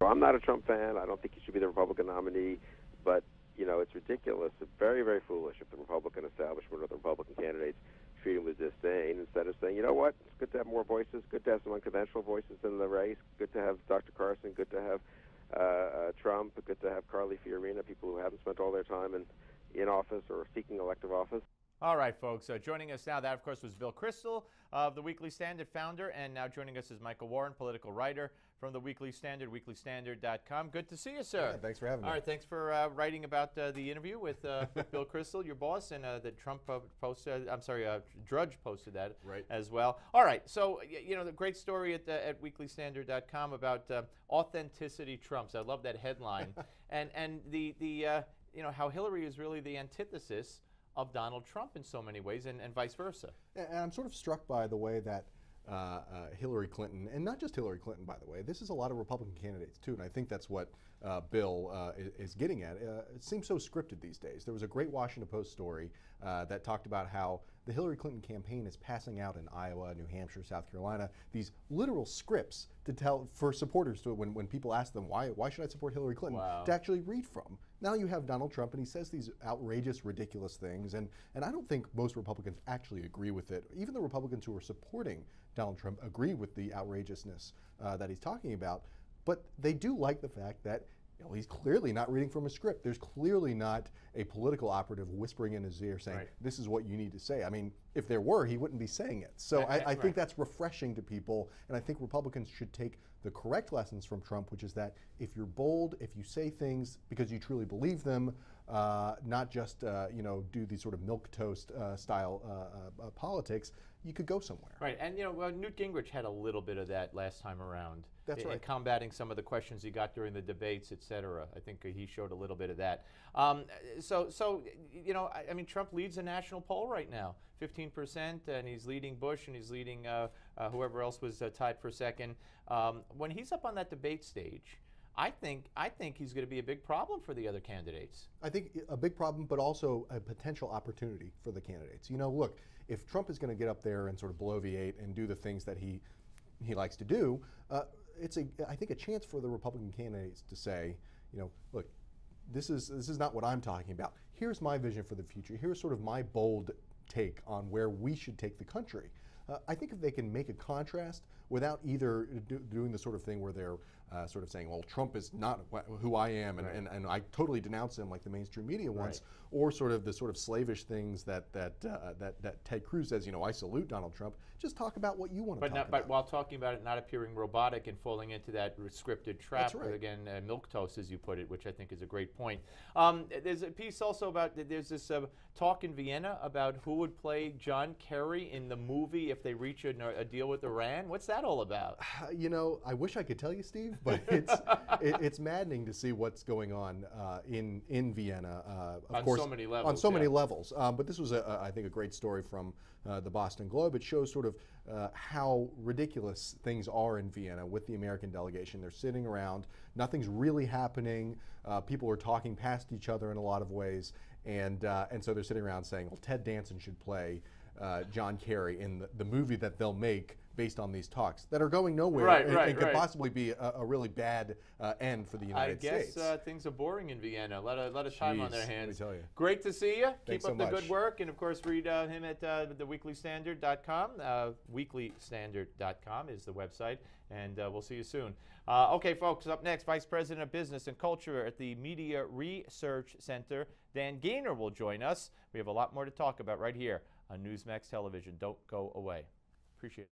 So I'm not a Trump fan. I don't think he should be the Republican nominee, but it's ridiculous. It's very, very foolish if the Republican establishment or the Republican candidates treat him with disdain instead of saying, you know what, it's good to have more voices, good to have some unconventional voices in the race, good to have Dr. Carson, good to have Trump, good to have Carly Fiorina, people who haven't spent all their time in office or seeking elective office. All right, folks. Joining us now, that, of course, was Bill Kristol of the Weekly Standard, founder, and now joining us is Michael Warren, political writer from the Weekly Standard, weeklystandard.com. Good to see you, sir. Yeah, thanks for having me. All right, thanks for writing about the interview with Bill Kristol, your boss, and the Trump posted. I'm sorry, Drudge posted that as well. All right, so the great story at weeklystandard.com about authenticity trumps. I love that headline, and the how Hillary is really the antithesis of Donald Trump in so many ways, and vice versa. And I'm sort of struck by the way that Hillary Clinton, and not just Hillary Clinton, by the way, this is a lot of Republican candidates too, and I think that's what Bill is getting at. It seems so scripted these days. There was a great Washington Post story that talked about how the Hillary Clinton campaign is passing out in Iowa, New Hampshire, South Carolina, these literal scripts to tell for supporters to when people ask them why should I support Hillary Clinton, to actually read from. Now you have Donald Trump, and he says these outrageous, ridiculous things, and I don't think most Republicans actually agree with it. Even the Republicans who are supporting Donald Trump agree with the outrageousness that he's talking about, but they do like the fact that he's clearly not reading from a script. There's clearly not a political operative whispering in his ear saying, this is what you need to say. I mean, if there were, he wouldn't be saying it. So I think that's refreshing to people, and I think Republicans should take the correct lessons from Trump, which is that if you're bold, if you say things because you truly believe them, not just do these sort of milquetoast style politics, you could go somewhere. Right, and Newt Gingrich had a little bit of that last time around. That's right. In combating some of the questions he got during the debates, et cetera. I think he showed a little bit of that. I mean, Trump leads the national poll right now, 15%, and he's leading Bush, and he's leading whoever else was tied for second. When he's up on that debate stage, I think he's going to be a big problem for the other candidates. I think a big problem, but also a potential opportunity for the candidates. Look, if Trump is going to get up there and sort of bloviate and do the things that he likes to do, it's I think a chance for the Republican candidates to say, look, this is not what I'm talking about. Here's my vision for the future. Here's sort of my bold take on where we should take the country. I think if they can make a contrast without either doing the sort of thing where they're sort of saying, well, Trump is not who I am, and I totally denounce him like the mainstream media wants, or sort of the sort of slavish things that Ted Cruz says, I salute Donald Trump. Just talk about what you want to talk about. But while talking about it not appearing robotic and falling into that scripted trap, again, milquetoast, as you put it, which I think is a great point. There's a piece also about, there's this talk in Vienna about who would play John Kerry in the movie if they reach a deal with Iran. What's that all about? I wish I could tell you, Steve, but it's maddening to see what's going on in Vienna. Of course, so many levels. On so many levels. But this was, I think, a great story from the Boston Globe. It shows sort of how ridiculous things are in Vienna with the American delegation. They're sitting around, nothing's really happening. People are talking past each other in a lot of ways, and so they're sitting around saying, well, Ted Danson should play John Kerry in the movie that they'll make based on these talks that are going nowhere and could possibly be a really bad end for the United States. I guess things are boring in Vienna. A lot of time on their hands. Let me tell you. Great to see you. Thanks Keep up so the much. good work. And, of course, read him at theweeklystandard.com. Weeklystandard.com is the website. And we'll see you soon. Okay, folks, up next, Vice President of Business and Culture at the Media Research Center, Dan Gaynor, will join us. We have a lot more to talk about right here on Newsmax Television. Don't go away. Appreciate it.